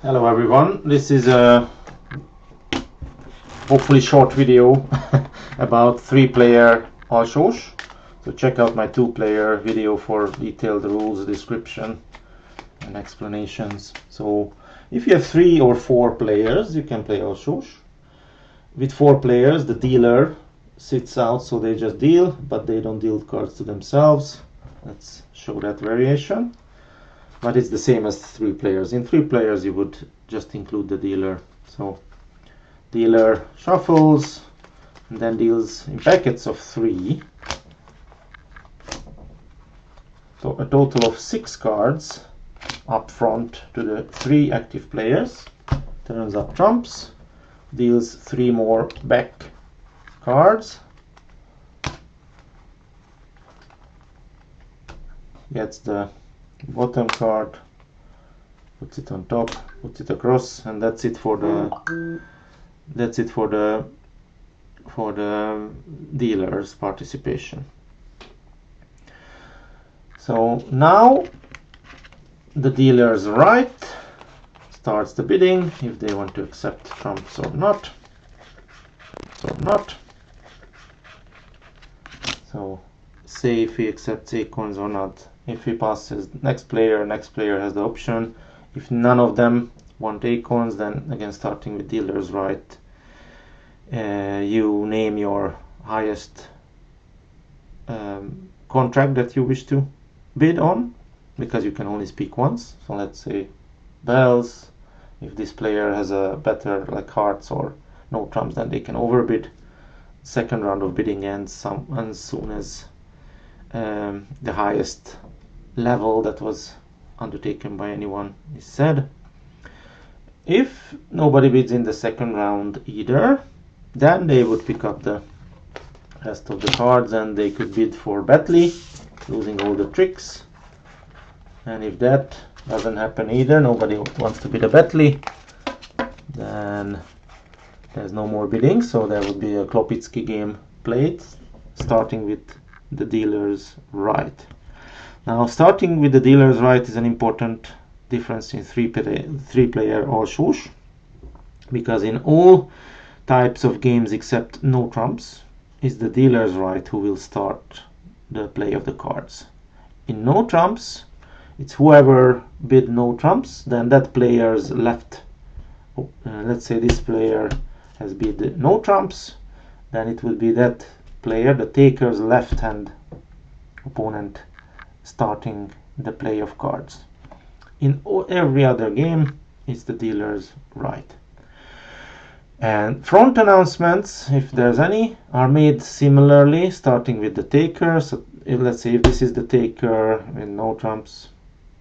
Hello everyone, this is a hopefully short video about 3-player Alsós. So check out my 2-player video for detailed rules, description and explanations. So if you have 3 or 4 players, you can play Alsós. With 4 players, the dealer sits out, so they just deal, but they don't deal cards to themselves. Let's show that variation. But it's the same as 3 players. In 3 players you would just include the dealer. So dealer shuffles and then deals in packets of 3. So a total of 6 cards up front to the 3 active players. Turns up trumps, deals 3 more back cards, gets the bottom card, puts it on top, puts it across, and that's it for the dealer's participation. So now the dealer's right starts the bidding if they want to accept trumps or not. So say if he accepts acorns or not. If he passes next player has the option. If none of them want acorns, then again starting with dealer's right, you name your highest contract that you wish to bid on, because you can only speak once. So let's say bells. If this player has a better, like hearts or no trumps, then they can overbid. Second round of bidding ends as soon as the highest level that was undertaken by anyone is said. If nobody bids in the second round either, then they would pick up the rest of the cards and they could bid for Batley, losing all the tricks. And if that doesn't happen either, nobody wants to bid a Batley, then there's no more bidding, so there would be a Klopitsky game played, starting with the dealer's right. Now, starting with the dealer's right is an important difference in 3-player Alsós, because in all types of games except no trumps, is the dealer's right who will start the play of the cards. In no trumps, it's whoever bid no trumps, then that player's left. Let's say this player has bid no trumps, then it will be that player, the taker's left hand opponent, starting the play of cards. In every other game, it's the dealer's right. And front announcements, if there's any, are made similarly, starting with the taker. So let's say if this is the taker with no trumps,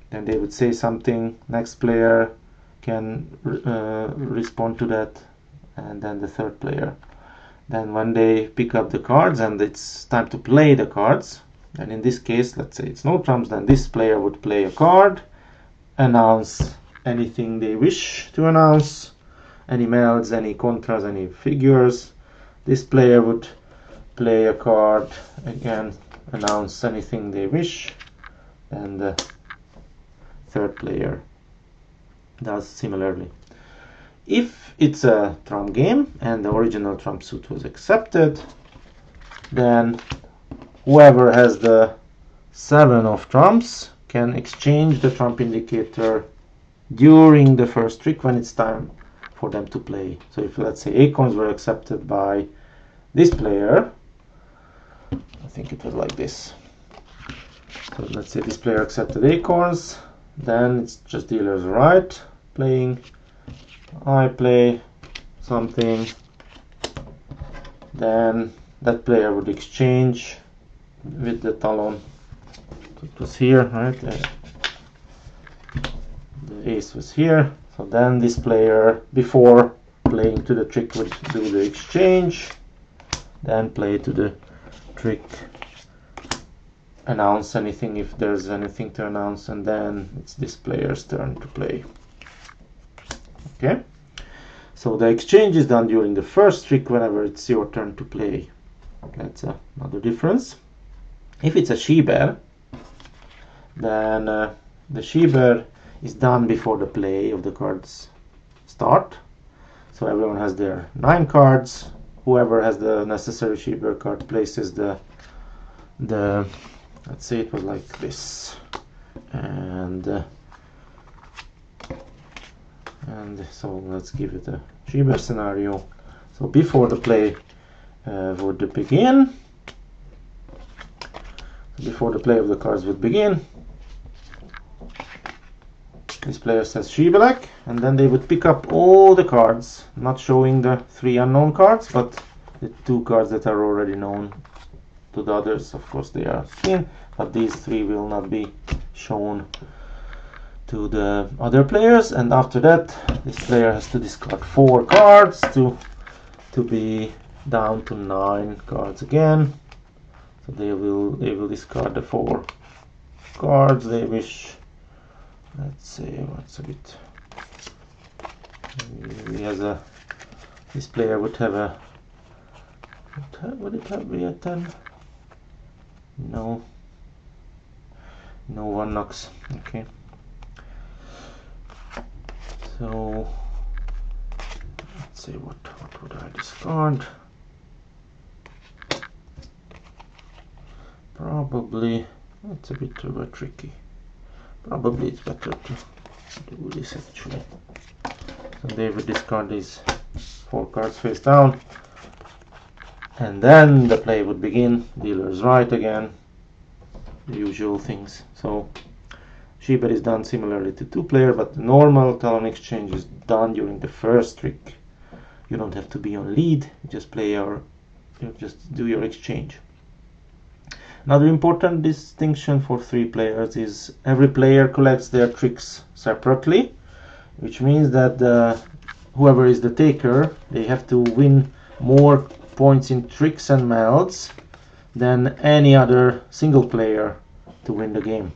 then they would say something, next player can respond to that, and then the third player. Then when they pick up the cards and it's time to play the cards, and in this case, let's say it's no trumps, then this player would play a card, announce anything they wish to announce, any melds, any contras, any figures. This player would play a card, again announce anything they wish, and the third player does similarly. If it's a trump game and the original trump suit was accepted, then whoever has the 7 of trumps can exchange the trump indicator during the first trick when it's time for them to play. So if, let's say, acorns were accepted by this player, I think it was like this. So let's say this player accepted acorns, then it's just dealer's right playing. I play something, then that player would exchange with the talon. So it was here, right? The ace was here. So then this player, before playing to the trick, would do the exchange, then play to the trick, announce anything if there's anything to announce, and then it's this player's turn to play. Okay, so the exchange is done during the first trick whenever it's your turn to play. That's another difference. If it's a she bear, then the she bear is done before the play of the cards start. So everyone has their 9 cards. Whoever has the necessary cheaper card places the let's say it was like this, and so let's give it a cheaper scenario. So before the play would begin, before the play of the cards would begin, this player says Shibelek, and then they would pick up all the cards, not showing the 3 unknown cards, but the 2 cards that are already known to the others. Of course they are seen, but these 3 will not be shown to the other players. And after that, this player has to discard 4 cards to be down to 9 cards again. So they will discard the 4 cards they wish. Let's see what's a bit. He has a. This player would have a. Would it have be a 10? No. No one knocks. Okay. So let's see what would I discard? Probably it's a bit too tricky. Probably it's better to do this actually. So they would discard these 4 cards face down, and then the play would begin. Dealer's right again, the usual things. So Shiber is done similarly to 2-player, but the normal talon exchange is done during the first trick. You don't have to be on lead, you just do your exchange. Another important distinction for 3 players is every player collects their tricks separately, which means that whoever is the taker, they have to win more points in tricks and melds than any other single player to win the game.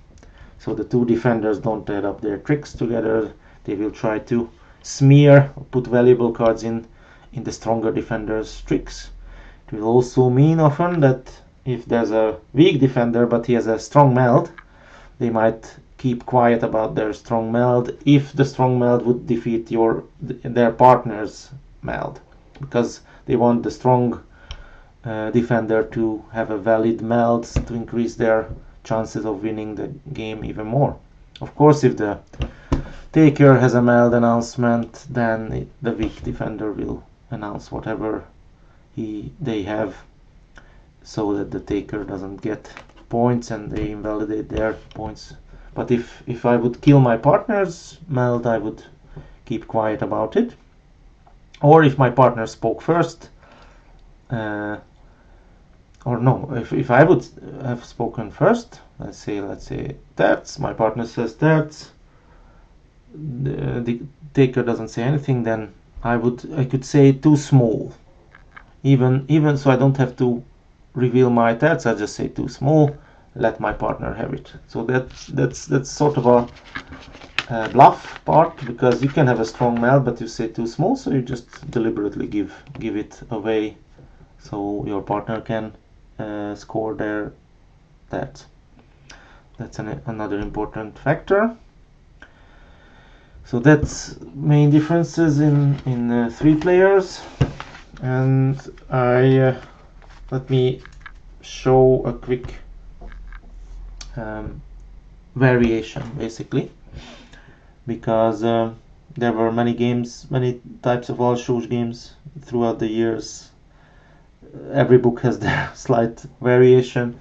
So the 2 defenders don't add up their tricks together. They will try to smear or put valuable cards in the stronger defender's tricks. It will also mean often that if there's a weak defender but he has a strong meld, they might keep quiet about their strong meld if the strong meld would defeat their partner's meld, because they want the strong defender to have a valid meld to increase their chances of winning the game even more. Of course, if the taker has a meld announcement, then the weak defender will announce whatever they have, so that the taker doesn't get points and they invalidate their points. But if I would kill my partner's meld, I would keep quiet about it. Or if my partner spoke first, or no, if I would have spoken first, let's say terts, my partner says terts, the taker doesn't say anything, then I could say too small. Even so, I don't have to reveal my terts, I just say too small, let my partner have it. So that's sort of a bluff part, because you can have a strong meld but you say too small, so you just deliberately give it away so your partner can score their terts. That's another important factor. So that's main differences in 3 players. And let me show a quick variation, basically, because there were many types of Alsós games throughout the years. Every book has their slight variation,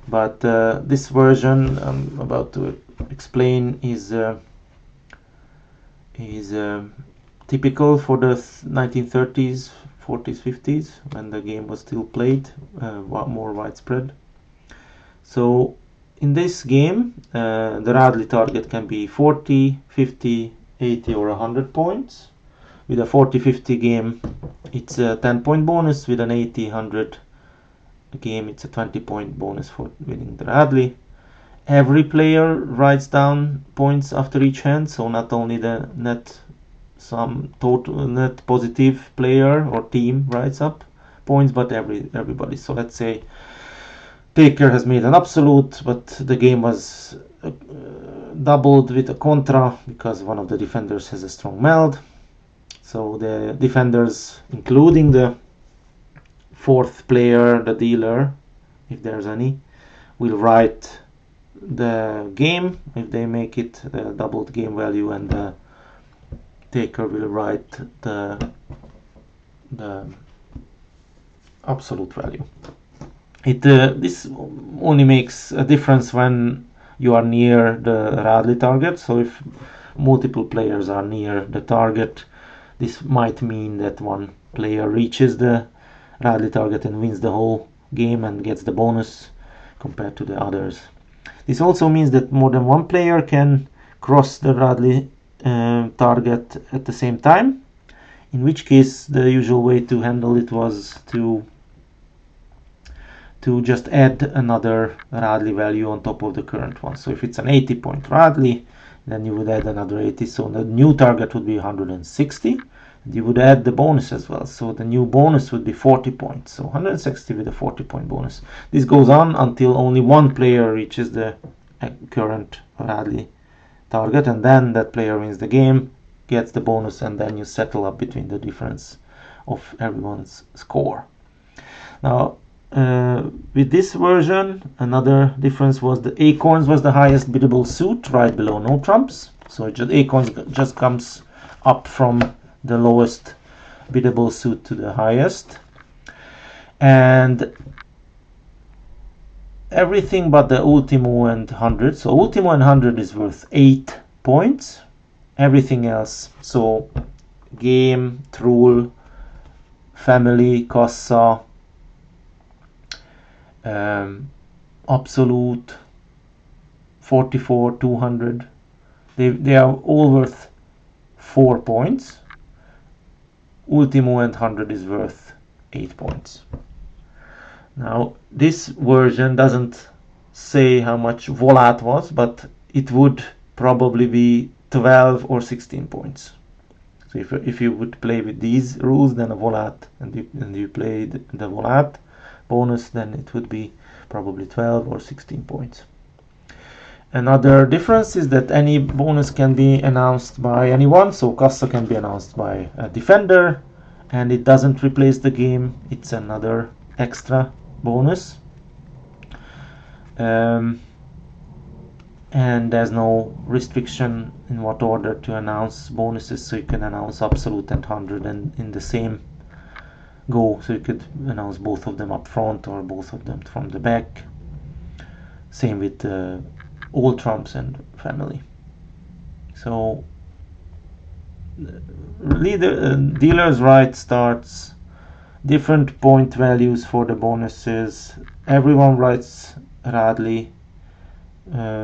but this version I'm about to explain is typical for the 1930s, 40s, 50s, when the game was still played more widespread. So in this game, the Radli target can be 40, 50, 80 or 100 points. With a 40-50 game, it's a 10-point bonus. With an 80-100 game, it's a 20-point bonus for winning the Radli. Every player writes down points after each hand, so not only the net positive player or team writes up points, but everybody. So let's say taker has made an absolute, but the game was doubled with a contra because one of the defenders has a strong meld. So the defenders, including the fourth player, the dealer, if there's any, will write the game if they make it the doubled game value, and the taker will write the absolute value. This only makes a difference when you are near the Radley target. So if multiple players are near the target, this might mean that one player reaches the Radley target and wins the whole game and gets the bonus compared to the others. This also means that more than one player can cross the Radley target at the same time, in which case the usual way to handle it was to just add another Radley value on top of the current one. So if it's an 80-point Radley, then you would add another 80, so the new target would be 160. You would add the bonus as well, so the new bonus would be 40 points, so 160 with a 40-point bonus. This goes on until only one player reaches the current Radley target, and then that player wins the game, gets the bonus, and then you settle up between the difference of everyone's score. Now with this version, another difference was the acorns was the highest biddable suit, right below no trumps. So acorns just comes up from the lowest biddable suit to the highest, and everything but the ultimo and 100. So ultimo and 100 is worth 8 points. Everything else, so game, trull, family, cassa, absolute, 44, 200, they are all worth 4 points. Ultimo and 100 is worth 8 points. Now this version doesn't say how much volat was, but it would probably be 12 or 16 points. So if you would play with these rules, then a volat, and you play the volat bonus, then it would be probably 12 or 16 points. Another difference is that any bonus can be announced by anyone, so Cassa can be announced by a defender, and it doesn't replace the game, it's another extra bonus. And there's no restriction in what order to announce bonuses, so you can announce absolute and 100 in the same go, so you could announce both of them up front or both of them from the back. Same with all trumps and family. So dealer's right starts different point values for the bonuses. Everyone writes Radley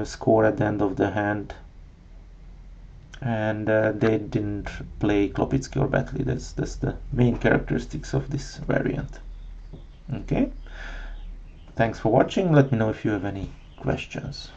score at the end of the hand, and they didn't play Klopitsky or Batley. That's the main characteristics of this variant. Okay, thanks for watching. Let me know if you have any questions.